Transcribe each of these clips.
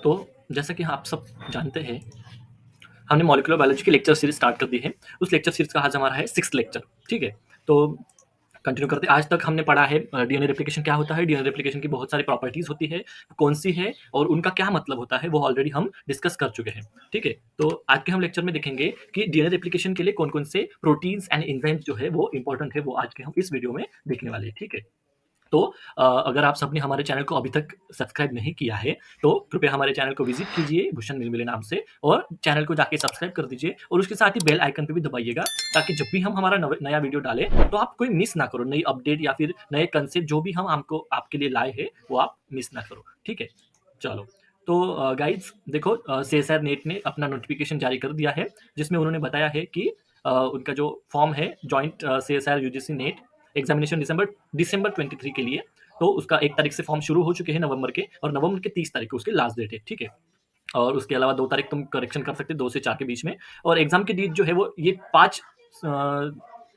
तो जैसा कि आप सब जानते हैं, हमने मॉलिक्यूलर बायोलॉजी की लेक्चर सीरीज स्टार्ट कर दी है। उस लेक्चर सीरीज का आज हमारा है 6th लेक्चर। ठीक है, तो कंटिन्यू करते हैं। आज तक हमने पढ़ा है डीएनए रेप्लिकेशन क्या होता है, डीएनए रेप्लिकेशन की बहुत सारी प्रॉपर्टीज होती है, कौन सी है और उनका क्या मतलब होता है, वो ऑलरेडी हम डिस्कस कर चुके हैं। ठीक है, तो आज के हम लेक्चर में देखेंगे कि डीएनए रेप्लिकेशन के लिए कौन कौन से प्रोटीन्स एंड एंजाइम्स जो है वो इंपॉर्टेंट है, वो आज के हम इस वीडियो में देखने वाले हैं। ठीक है, तो अगर आप सबने हमारे चैनल को अभी तक सब्सक्राइब नहीं किया है, तो कृपया हमारे चैनल को विजिट कीजिए भूषण मिलमिले नाम से, और चैनल को जाके सब्सक्राइब कर दीजिए और उसके साथ ही बेल आइकन पे भी दबाइएगा, ताकि जब भी हम हमारा नया वीडियो डालें तो आप कोई मिस ना करो, नई अपडेट या फिर नए कंसेप्ट जो भी हम हमको आपके लिए लाए हैं वो आप मिस ना करो। ठीक है, चलो। तो गाइज देखो, सीएसआर नेट ने अपना नोटिफिकेशन जारी कर दिया है, जिसमें उन्होंने बताया है कि उनका जो फॉर्म है joint CSIR UGC NET examination December 23 के लिए, तो उसका 1 तारीख से फॉर्म शुरू हो चुके हैं नवंबर के, और नवंबर के 30 तारीख को उसकी लास्ट डेट है। ठीक है, और उसके अलावा 2 तारीख तुम करेक्शन कर सकते हो, 2 से 4 के बीच में। और एग्जाम की डेट जो है वो ये 5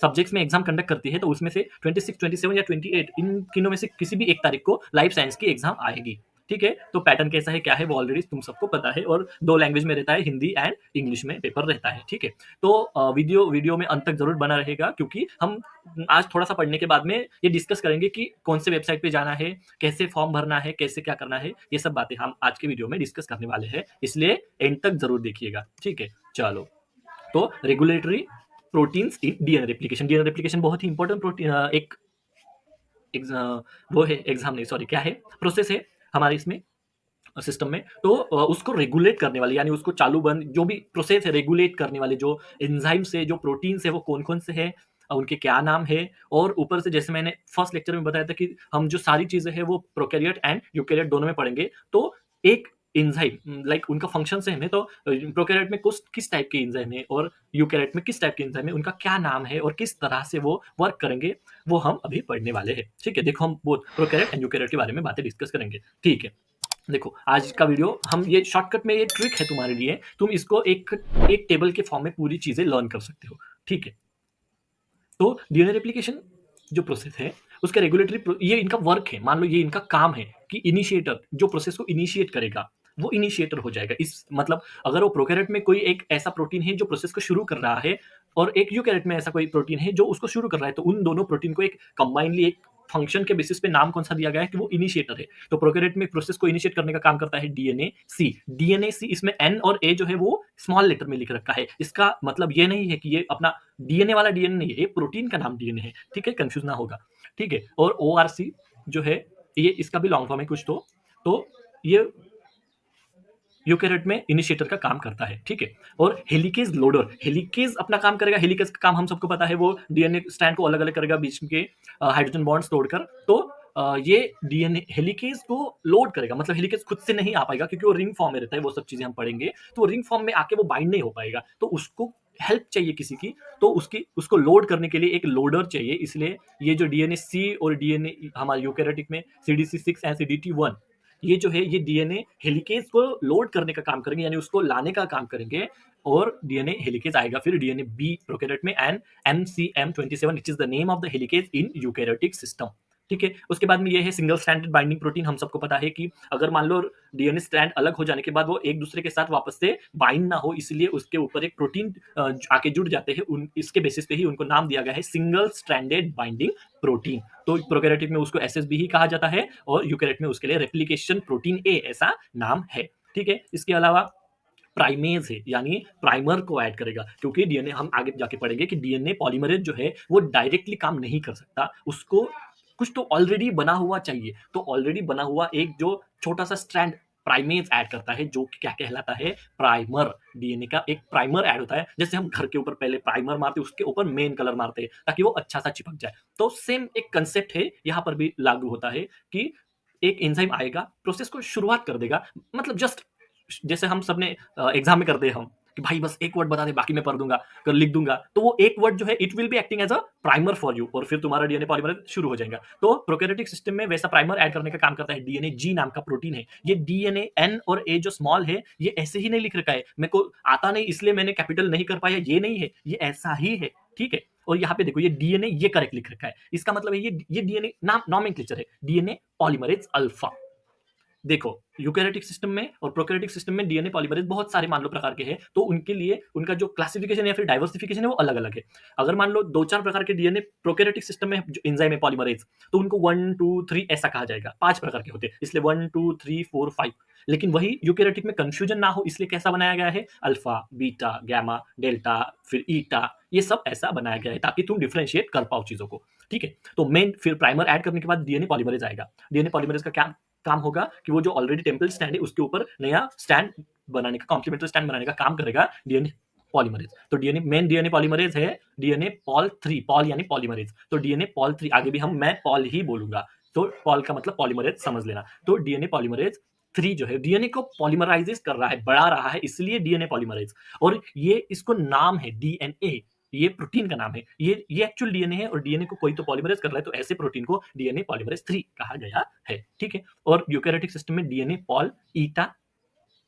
सब्जेक्ट्स में एग्जाम कंडक्ट करती है, तो उसमें से 26, 27 या 28 इन तीनों में से किसी भी 1 तारीख को लाइफ साइंस की एग्जाम आएगी। ठीक है, तो पैटर्न कैसा है क्या है वो ऑलरेडी तुम सबको पता है, और 2 लैंग्वेज में रहता है, हिंदी एंड इंग्लिश में पेपर रहता है। ठीक है, तो वीडियो में अंत तक जरूर बना रहेगा, क्योंकि हम आज थोड़ा सा पढ़ने के बाद में ये डिस्कस करेंगे कि कौन से वेबसाइट पे जाना है, कैसे फॉर्म भरना है, कैसे क्या करना है, ये सब बातें हम आज के वीडियो में डिस्कस करने वाले हैं, इसलिए एंड तक जरूर देखिएगा। ठीक है, चलो। तो regulatory proteins in DNA replication, DNA replication बहुत ही इंपॉर्टेंट प्रोटीन एक वो है, एग्जाम नहीं सॉरी, क्या है, प्रोसेस है हमारे इसमें सिस्टम में। तो उसको रेगुलेट करने वाले, यानी उसको चालू बंद जो भी प्रोसेस है, रेगुलेट करने वाले जो एंजाइम्स है, जो प्रोटीन्स है, वो कौन कौन से हैं, उनके क्या नाम है। और ऊपर से जैसे मैंने फर्स्ट लेक्चर में बताया था कि हम जो सारी चीजें हैं वो प्रोकैरियोट एंड यूकैरियोट दोनों में पढ़ेंगे। तो एक एंजाइम लाइक उनका फंक्शन सेम है, तो प्रोकैरियोट में किस टाइप के एंजाइम है और यूकैरियोट में किस टाइप के एंजाइम है, उनका क्या नाम है और किस तरह से वो वर्क करेंगे, वो हम अभी पढ़ने वाले हैं। ठीक है, देखो हम बोथ प्रोकैरियोट एंड यूकैरियोट के बारे में बातें डिस्कस करेंगे। ठीक है, देखो आज का वीडियो हम ये शॉर्टकट में, ये ट्रिक है तुम्हारे लिए, तुम इसको एक टेबल के फॉर्म में पूरी चीजें लर्न कर सकते हो। ठीक है, तो डीएनए रेप्लिकेशन जो प्रोसेस है उसका रेगुलेटरी, ये इनका वर्क है, मान लो ये इनका काम है कि इनिशिएटर जो प्रोसेस को इनिशिएट करेगा वो इनिशिएटर हो जाएगा। इस मतलब अगर वो प्रोकैरियोट में कोई एक ऐसा प्रोटीन है जो प्रोसेस को शुरू कर रहा है, और एक यूकैरियोट में ऐसा कोई प्रोटीन है जो उसको शुरू कर रहा है, तो उन दोनों प्रोटीन को एक कंबाइनली एक फंक्शन के बेसिस पे नाम कौन सा दिया गया है कि वो इनिशिएटर है। तो प्रोकैरियोट में प्रोसेस को इनिशिएट करने का काम करता है डीएनए सी। डीएनए सी, इसमें एन और ए जो है वो स्मॉल लेटर में लिख रखा है। इसका मतलब ये नहीं है कि ये अपना डीएनए वाला डीएनए नहीं है, ये प्रोटीन का नाम डीएनए है। ठीक है, कंफ्यूज ना होगा। ठीक है, और ओआरसी जो है ये इसका भी लॉन्ग फॉर्म है कुछ, तो ये यूकैरियोट में इनिशिएटर का काम करता है। ठीक है, और हेलिकेज लोडर, हेलिकेज अपना काम करेगा। हेलिकेज का काम हम सबको पता है, वो डीएनए स्ट्रैंड को अलग अलग करेगा बीच के हाइड्रोजन बॉन्ड्स तोड़कर। तो ये डीएनए हेलिकेज को लोड करेगा, मतलब हेलिकेज खुद से नहीं आ पाएगा क्योंकि वो रिंग फॉर्म में रहता है, वो सब चीजें हम पढ़ेंगे। तो रिंग फॉर्म में आके वो बाइंड नहीं हो पाएगा, तो उसको हेल्प चाहिए किसी की, तो उसको लोड करने के लिए एक लोडर चाहिए। इसलिए ये जो डीएनए सी और डीएनए हमारे यूकैरियोटिक में सीडीसी6 एंड सीडीटी1, ये जो है ये डीएनए हेलिकेज को लोड करने का काम करेंगे, यानी उसको लाने का काम करेंगे, और डीएनए हेलिकेज आएगा फिर डीएनए बी प्रोकैरियोट में, and MCM27 which is the name of the helicase in eukaryotic system. ठीक है, उसके बाद में ये है सिंगल स्ट्रैंडेड बाइंडिंग प्रोटीन। हम सबको पता है कि अगर मान लो डीएनए स्ट्रैंड अलग हो जाने के बाद वो एक दूसरे के साथ वापस से बाइंड ना हो, इसलिए उसके ऊपर एक प्रोटीन आके जुड़ जाते हैं, इसके बेसिस पे ही उनको नाम दिया गया है सिंगल स्ट्रैंडेड बाइंडिंग प्रोटीन। तो प्रोकैरियोटिक में उसको एसएसबी ही कहा जाता है, और यूकैरियोट में उसके लिए रेप्लिकेशन प्रोटीन ए ऐसा नाम है। ठीक है, इसके अलावा प्राइमेज है, यानी प्राइमर को ऐड करेगा, क्योंकि डीएनए हम आगे जाके पढ़ेंगे कि डीएनए पॉलीमरेज जो है वो डायरेक्टली काम नहीं कर सकता, उसको कुछ तो ऑलरेडी बना हुआ चाहिए। तो ऑलरेडी बना हुआ एक जो छोटा सा स्ट्रैंड प्राइमेज ऐड करता है, जो कि क्या कहलाता है, प्राइमर। डीएनए का एक प्राइमर ऐड होता है, जैसे हम घर के ऊपर पहले प्राइमर मारते हैं, उसके ऊपर मेन कलर मारते हैं ताकि वो अच्छा सा चिपक जाए। तो सेम एक कंसेप्ट है यहाँ पर भी लागू होता है कि एक एंजाइम आएगा, प्रोसेस को शुरुआत कर देगा, मतलब जस्ट जैसे हम सबने एग्जाम में करते हैं हम कि भाई बस एक वर्ड बता दे, बाकी मैं पढ़ दूंगा, कर लिख दूंगा, तो वो एक वर्ड जो है it will be acting as a primer for you, और फिर तुम्हारा डीएनए पॉलीमरेज शुरू हो जाएगा। तो प्रोकैरियोटिक सिस्टम में वैसा प्राइमर ऐड करने का काम करता है डीएनए जी नाम का प्रोटीन है। ये डीएनए एन और ए जो स्मॉल है, ये ऐसे ही नहीं लिख रखा है, मेरे को आता नहीं इसलिए मैंने कैपिटल नहीं कर पाया, ये नहीं है, ये ऐसा ही है। ठीक है, और यहाँ पे देखो ये डीएनए ये करेक्ट लिख रखा है, इसका मतलब है ये डीएनए नाम नॉमेनक्लेचर है, डीएनए पॉलीमरेज अल्फा। देखो, यूकेरियोटिक सिस्टम में और प्रोकैरियोटिक सिस्टम में डीएनए पॉलीमरेज़ बहुत सारे मान लो प्रकार के हैं, तो उनके लिए उनका जो क्लासिफिकेशन या फिर डाइवर्सिफिकेशन है वो अलग-अलग है। अगर मान लो 2-4 प्रकार के डीएनए प्रोकैरियोटिक सिस्टम में जो एंजाइम है पॉलीमरेज़, तो उनको 1, 2, 3 ऐसा कहा जाएगा। 5 प्रकार के होते हैं, इसलिए 1, 2, 3, 4, 5। लेकिन वही यूकेरियोटिक में कन्फ्यूजन ना हो इसलिए कैसा बनाया गया है? अल्फा, बीटा, गामा, डेल्टा, फिर ईटा, ये सब ऐसा बनाया गया है ताकि तुम डिफरेंशिएट कर पाओ चीज़ों को, ठीक है? तो मेन फिर प्राइमर ऐड करने के बाद डीएनए पॉलीमरेज़ आएगा। डीएनए पॉलीमरेज़ का क्या काम होगा कि वो जो ऑलरेडी टेम्पल स्टैंड है उसके ऊपर नया स्टैंड बनाने का कॉम्प्लीमेंट्री स्टैंड बनाने का काम करेगा डीएनए पॉलीमरेज। तो डीएनए मेन डीएनए पॉलीमरेज है डीएनए पॉल 3, पॉल यानी पॉलीमरेज। तो डीएनए पॉल 3 आगे भी मैं पॉल ही बोलूंगा। तो पॉल का मतलब पॉलीमरेज समझ लेना। तो डीएनए पॉलीमरेज 3 जो है डीएनए को पॉलीमराइजेस कर रहा है, बढ़ा रहा है, इसलिए डीएनए पॉलीमरेज। और ये इसको नाम है डीएनए, ये प्रोटीन का नाम है। ये एक्चुअल डीएनए है और डीएनए को कोई तो पॉलीमरेज कर रहा है, तो ऐसे प्रोटीन को डीएनए पॉलीमरेज 3 कहा गया है, ठीक है? और यूकेरियोटिक सिस्टम में डीएनए पॉल ईटा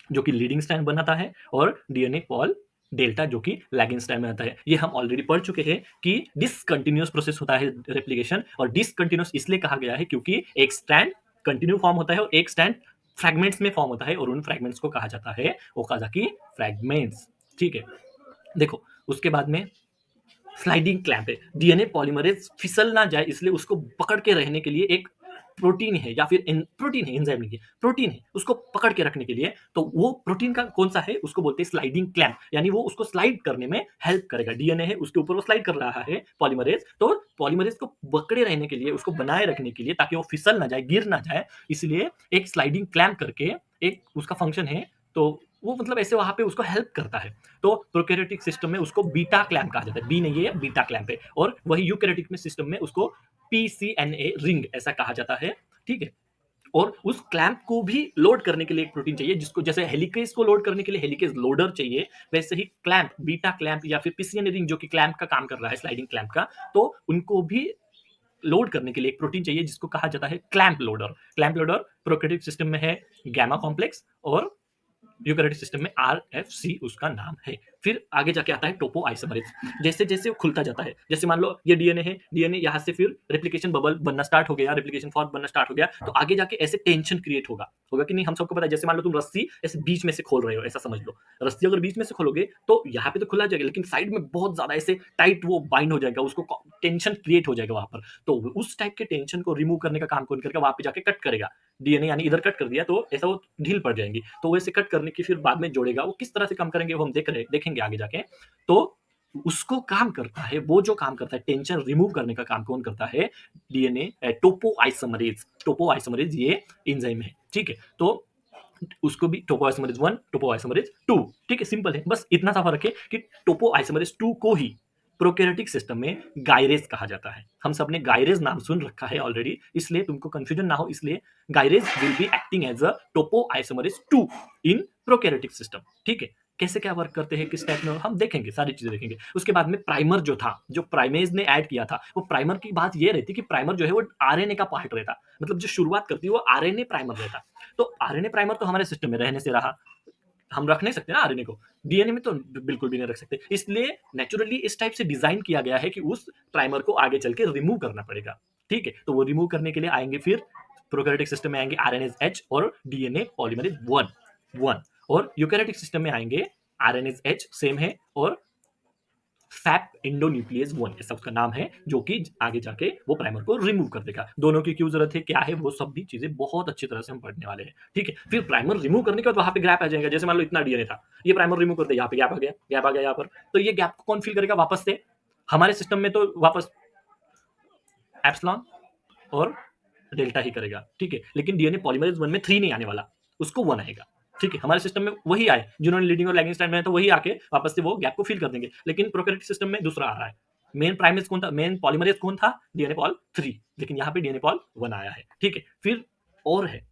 जो कि लीडिंग स्ट्रैंड बनाता है और डीएनए पॉल डेल्टा जो कि लैगिंग स्ट्रैंड बनाता है। ये हम ऑलरेडी पढ़ चुके हैं कि डिसकंटिन्यूअस प्रोसेस होता है रेप्लिकेशन, और डिसकंटिन्यूअस इसलिए कहा गया है क्योंकि एक स्ट्रैंड कंटिन्यू फॉर्म होता है और एक स्ट्रैंड फ्रैगमेंट्स में फॉर्म होता है, और उन फ्रैगमेंट्स को कहा जाता है ओकाजाकी फ्रैगमेंट्स, ठीक है? देखो, उसके बाद में स्लाइडिंग क्लैंप है। डीएनए पॉलीमरेज फिसल ना जाए इसलिए उसको पकड़ के रहने के लिए एक प्रोटीन है, या फिर प्रोटीन है, एंजाइम नहीं है, प्रोटीन है, उसको पकड़ के रखने के लिए। तो वो प्रोटीन का कौन सा है उसको बोलते हैं स्लाइडिंग क्लैंप, यानी वो उसको स्लाइड करने में हेल्प करेगा। डीएनए है उसके ऊपर वो स्लाइड कर रहा है पॉलीमरेज, तो पॉलीमरेज को पकड़े रहने के लिए, उसको बनाए रखने के लिए, ताकि वो फिसल ना जाए, गिर ना जाए, इसलिए एक स्लाइडिंग क्लैंप करके एक उसका फंक्शन है। तो वो मतलब ऐसे वहां पे उसको हेल्प करता है। तो प्रोकैरियोटिक सिस्टम में उसको बीटा क्लैंप कहा जाता है, बी नहीं है, बीटा क्लैंप है। और वही यूकैरियोटिक में सिस्टम में उसको पीसीएनए रिंग ऐसा कहा जाता है, ठीक है? और उस क्लैंप को भी लोड करने के लिए एक प्रोटीन चाहिए, जिसको जैसे हेलिकेज को लोड करने के लिए हेलिकेज लोडर चाहिए, वैसे ही क्लैंप, बीटा क्लैंप या फिर पीसीएनए रिंग जो कि क्लैंप का काम कर रहा है, स्लाइडिंग क्लैंप का, तो उनको भी लोड करने के लिए एक प्रोटीन चाहिए जिसको कहा जाता है clamp loader. Clamp loader prokaryotic system में है गामा कॉम्प्लेक्स, और यूकैरियोटिक सिस्टम में आरएफसी उसका नाम है। फिर आगे जाके आता है टोपो आइसोमरेज। जैसे जैसे वो खुलता जाता है, जैसे मान लो ये डीएनए है, डीएनए यहाँ से फिर रेप्लिकेशन बबल बनना स्टार्ट हो गया, रेप्लिकेशन फॉर्म बनना स्टार्ट हो गया, तो आगे जाके ऐसे टेंशन क्रिएट होगा, होगा कि नहीं? हम सबको पता है। जैसे मान लो तुम रस्सी ऐसे बीच में से खोल रहे हो, ऐसा समझ लो। रस्सी अगर बीच में से खोलोगे तो यहाँ पे तो खुला जाएगा, लेकिन साइड में बहुत ज्यादा ऐसे टाइट वो बाइंड हो जाएगा, उसको टेंशन क्रिएट हो जाएगा वहां पर। तो उस टाइप के टेंशन को रिमूव करने का काम कौन करेगा? वहां पे जाके कट करेगा डीएनए, यानी इधर कट कर दिया तो ऐसा वो ढील पड़ जाएंगी, तो वैसे कट करने की फिर बाद में जोड़ेगा। वो किस तरह से काम करेंगे वो हम देखेंगे आगे जाके। तो उसको काम करता है, वो जो काम करता है टेंशन रिमूव करने का काम कौन करता है? DNA topo isomerase. Topo isomerase ये एंजाइम है, ठीक है? तो उसको भी टोपो आइसोमरेज 1, टोपो आइसोमरेज 2, ठीक है? सिंपल है, बस इतना सा फर्क है कि टोपो आइसोमरेज 2 को ही प्रोकैरियोटिक सिस्टम में गायरेज कहा जाता है। हम सबने गायरेज नाम सुन रखा है ऑलरेडी, इसलिए तुमको कंफ्यूजन ना हो, इसलिए gyrase will be acting as a topo isomerase 2 in prokaryotic system, ठीक है? कैसे क्या वर्क करते हैं, किस टाइप में, हम देखेंगे, सारी चीजें देखेंगे। उसके बाद में प्राइमर जो था, जो प्राइमेज ने ऐड किया था, वो प्राइमर की बात ये रहती कि प्राइमर जो है वो आरएनए का पार्ट रहता, मतलब जो शुरुआत करती है वो आरएनए प्राइमर रहता। तो आरएनए प्राइमर तो हमारे सिस्टम में रहने से रहा, हम रख नहीं सकते ना आरएनए को, डीएनए में तो बिल्कुल भी नहीं रख सकते, इसलिए नेचुरली इस टाइप से डिजाइन किया गया है कि उस प्राइमर को आगे चल के रिमूव करना पड़ेगा, ठीक है? तो वो रिमूव करने के लिए आएंगे, फिर प्रोकैरियोटिक सिस्टम में आएंगे आरएनएज एच और डीएनए पॉलीमरेज 1 और यूकैरियोटिक सिस्टम में आएंगे आरएनएज एच सेम है और फैप एंडोन्यूक्लियस 1 ऐसा उसका नाम है, जो कि आगे जाके वो प्राइमर को रिमूव कर देगा। दोनों की क्यों जरूरत है, क्या है, वो सब भी चीजें बहुत अच्छी तरह से हम पढ़ने वाले हैं, ठीक है? फिर प्राइमर रिमूव करने के बाद वहां पे गैप आ जाएगा। जैसे मान लो इतना डीएनए था, ये प्राइमर रिमूव करते, यहाँ पे गैप आ गया, गैप आ गया यहाँ पर, तो ये गैप को कौन फिल करेगा वापस से? हमारे सिस्टम में तो वापस एप्सिलॉन और डेल्टा ही करेगा, ठीक है? लेकिन डीएनए पॉलीमरेज 1 में 3 नहीं आने वाला, उसको 1 आएगा, ठीक है? हमारे सिस्टम में वही आए जिन्होंने लीडिंग और लैगिंग स्ट्रैंड में है, तो वही आके वापस से वो गैप को फिल कर देंगे। लेकिन प्रोकैरियोटिक सिस्टम में दूसरा आ रहा है। मेन प्राइमेज कौन था, मेन पॉलीमरेज कौन था? डीएनए पॉल 3, लेकिन यहाँ पे डीएनए पॉल 1 आया है, ठीक है? फिर और है,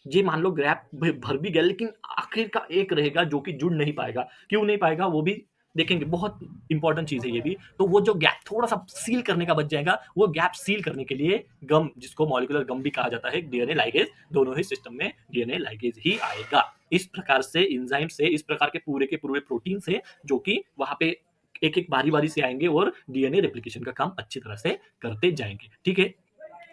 ये मान लो गैप भर भी गया, लेकिन आखिर का एक रहेगा जो कि जुड़ नहीं पाएगा। क्यों नहीं पाएगा वो भी देखेंगे, बहुत इंपॉर्टेंट चीज है ये भी। तो वो जो गैप थोड़ा सा सील करने का बच जाएगा, वो गैप सील करने के लिए गम, जिसको मॉलिक्यूलर गम भी कहा जाता है, डीएनए लाइगेज, दोनों ही सिस्टम में डीएनए लाइगेज ही आएगा। इस प्रकार से एंजाइम से, इस प्रकार के पूरे प्रोटीन से, जो कि वहां पे एक एक बारी बारी से आएंगे और डीएनए रेप्लिकेशन का काम अच्छी तरह से करते जाएंगे, ठीक है?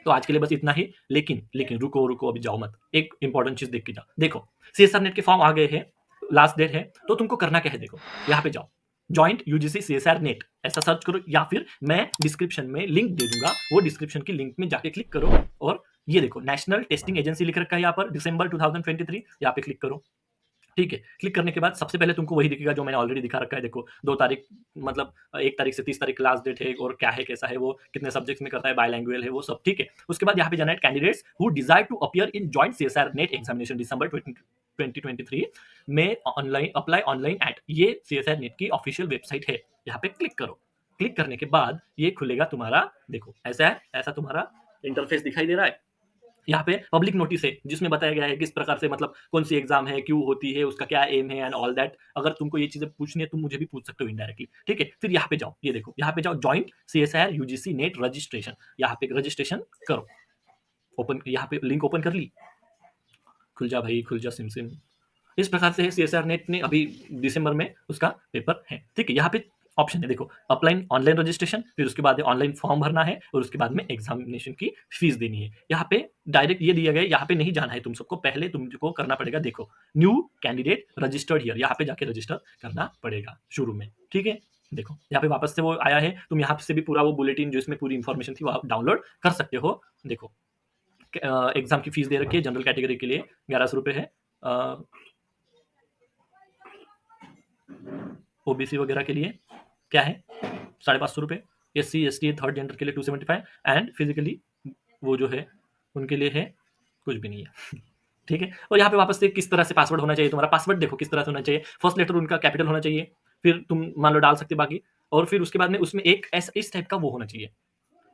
तो आज के लिए बस इतना ही। लेकिन रुको अभी जाओ मत, एक इंपॉर्टेंट चीज देख के जाओ। देखो सीएसआर नेट के फॉर्म आ गए हैं, लास्ट डेट है, तो तुमको करना क्या है, देखो यहाँ पे जाओ, जॉइंट यूजीसी सीएसआर नेट ऐसा सर्च करो, या फिर मैं डिस्क्रिप्शन में लिंक दे दूंगा, वो डिस्क्रिप्शन की लिंक में जाके क्लिक करो, और ये देखो नेशनल टेस्टिंग एजेंसी लिख रखा है यहाँ पर, दिसंबर 2023, यहाँ पे क्लिक करो। ठीक है, क्लिक करने के बाद सबसे पहले तुमको वही दिखेगा जो मैंने ऑलरेडी दिखा रखा है। देखो 2 तारीख, मतलब 1 तारीख से 30 तारीख लास्ट डेट है, और क्या है कैसा है वो, कितने सब्जेक्ट्स में करता है, बायलैंग्वेज है वो सब। ठीक है, उसके बाद यहाँ पे जाना है candidates who desire to appear in joint CSIR NET examination December 2023 में ऑनलाइन अप्लाई ऑनलाइन एट, ये सीएसआर नेट की ऑफिशियल वेबसाइट है, यहाँ पे क्लिक करो। क्लिक करने के बाद ये खुलेगा तुम्हारा, देखो ऐसा है, ऐसा तुम्हारा इंटरफेस दिखाई दे रहा है। यहाँ पे पब्लिक नोटिस है जिसमें बताया गया है किस प्रकार से, मतलब कौन सी एग्जाम है, क्यों होती है, उसका क्या एम है एंड ऑल दैट। अगर तुमको ये चीजें पूछनी है तुम मुझे भी पूछ सकते हो इनडायरेक्टली। ठीक है, फिर यहाँ पे जाओ, ये देखो यहाँ पे जाओ, joint CSR UGC net registration, यहाँ पे रजिस्ट्रेशन करो। ओपन, यहाँ पे लिंक ओपन कर ली, खुल जा भाई खुल जा सिम सिम। इस प्रकार से सीएसआर नेट ने अभी दिसंबर में उसका पेपर है। ठीक है, यहाँ पे ऑप्शन है, देखो अप्लाई ऑनलाइन रजिस्ट्रेशन, फिर उसके बाद ऑनलाइन फॉर्म भरना है, और उसके बाद में एग्जामिनेशन की फीस देनी है। यहाँ पे डायरेक्ट ये दिया गया है, यहाँ पे नहीं जाना है तुम सबको, पहले तुमको करना पड़ेगा, देखो न्यू कैंडिडेट रजिस्टर्ड हियर, यहाँ पे जाके रजिस्टर करना पड़ेगा शुरू में। ठीक है, देखो यहाँ पे वापस से वो आया है, तुम यहाँ से भी पूरा वो बुलेटिन जो इसमें पूरी इंफॉर्मेशन थी वो आप डाउनलोड कर सकते हो। देखो एग्जाम की फीस दे रखी है, जनरल कैटेगरी के लिए 1100 रुपये है, ओबीसी वगैरह के लिए क्या है 550 रुपये, SC ST थर्ड जेंडर के लिए 275, एंड फिजिकली वो जो है उनके लिए है कुछ भी नहीं है। ठीक है, और यहाँ पे वापस से किस तरह से पासवर्ड होना चाहिए तुम्हारा, पासवर्ड देखो किस तरह से होना चाहिए, फर्स्ट लेटर उनका कैपिटल होना चाहिए, फिर तुम मान लो डाल सकते बाकी, और फिर उसके बाद में उसमें एक इस टाइप का वो होना चाहिए,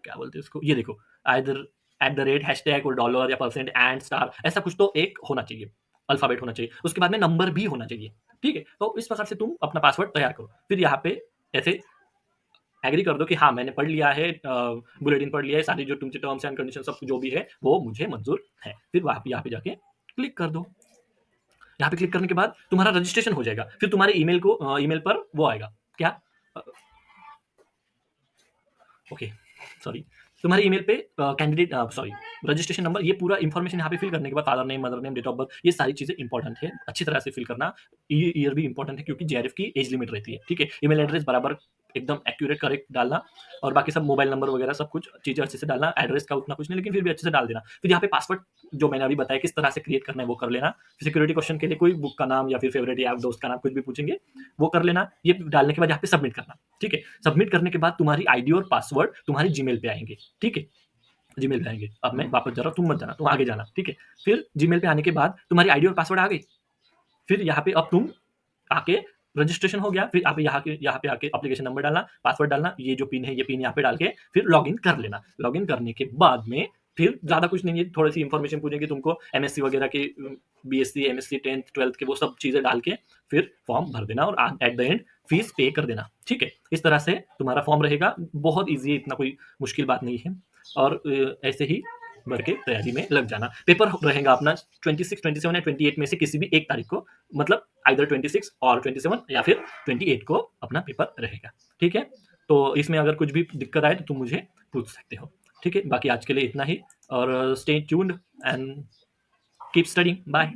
क्या बोलते हैं उसको, ये देखो आइदर @ हैशटैग और डॉलर या परसेंट एंड स्टार, ऐसा कुछ तो एक होना चाहिए, अल्फाबेट होना चाहिए, उसके बाद में नंबर भी होना चाहिए। ठीक है, तो इस प्रकार से तुम अपना पासवर्ड तैयार करो, फिर यहाँ पे ऐसे एग्री कर दो कि हाँ मैंने पढ़ लिया है, बुलेटिन पढ़ लिया है, सारी जो तुमसे टर्म्स एंड कंडीशन सब जो भी है वो मुझे मंजूर है। फिर वहाँ पे यहाँ पे जाके क्लिक कर दो। यहाँ पे क्लिक करने के बाद तुम्हारा रजिस्ट्रेशन हो जाएगा, फिर तुम्हारे ईमेल पर वो आएगा क्या, ओके सॉरी, तुम्हारे ईमेल पे कैंडिडेट सॉरी रजिस्ट्रेशन नंबर, ये पूरा इंफॉर्मेशन यहाँ पे फिल करने के बाद father name, mother name, date of birth, ये सारी चीजें इंपॉर्टेंट है, अच्छी तरह से फिल करना। ईयर भी इंपॉर्टेंट है क्योंकि जेआरएफ की एज लिमिट रहती है। ठीक है, ईमेल एड्रेस बराबर एकदम एक्यूरेट करेक्ट डालना, और बाकी सब मोबाइल नंबर वगैरह सब कुछ चीजें अच्छे से डालना, एड्रेस का उतना कुछ नहीं लेकिन फिर भी अच्छे से डाल देना। फिर यहाँ पे पासवर्ड जो मैंने अभी बताया किस तरह से क्रिएट करना है वो कर लेना। सिक्योरिटी क्वेश्चन के लिए कोई बुक का नाम या फिर फेवरेट या दोस्त का नाम कुछ भी पूछेंगे वो कर लेना। ये डालने के बाद यहाँ पे सबमिट करना। ठीक है, सबमिट करने के बाद तुम्हारी आईडी और पासवर्ड तुम्हारी जीमेल पे आएंगे। ठीक है, जीमेल पे आएंगे। अब मैं वापस जा रहा हूँ, तुम मत जाना, तुम आगे जाना। ठीक है, फिर जीमेल पे आने के बाद तुम्हारी आईडी और पासवर्ड आ गई। फिर यहाँ पे अब तुम आके रजिस्ट्रेशन हो गया, फिर आप यहाँ पे आके एप्लीकेशन नंबर डालना, पासवर्ड डालना, ये जो पिन है ये पिन यहाँ पे डाल के फिर लॉगिन कर लेना। लॉगिन करने के बाद में फिर ज्यादा कुछ नहीं है, थोड़ी सी इंफॉर्मेशन पूछेंगे तुमको, एमएससी वगैरह की, बीएससी एमएससी 10th 12th के वो सब चीजें डाल के फिर फॉर्म भर देना, और एट द एंड फीस पे कर देना। ठीक है, इस तरह से तुम्हारा फॉर्म रहेगा, बहुत ईजी है, इतना कोई मुश्किल बात नहीं है, और ऐसे ही भर के तैयारी में लग जाना। पेपर रहेगा अपना 26, 27 या 28 में से किसी भी एक तारीख को, मतलब आइदर 26 और 27 या फिर 28 को अपना पेपर रहेगा। ठीक है, तो इसमें अगर कुछ भी दिक्कत आए तो तुम मुझे पूछ सकते हो। ठीक है, बाकी आज के लिए इतना ही, और stay tuned and keep studying. Bye.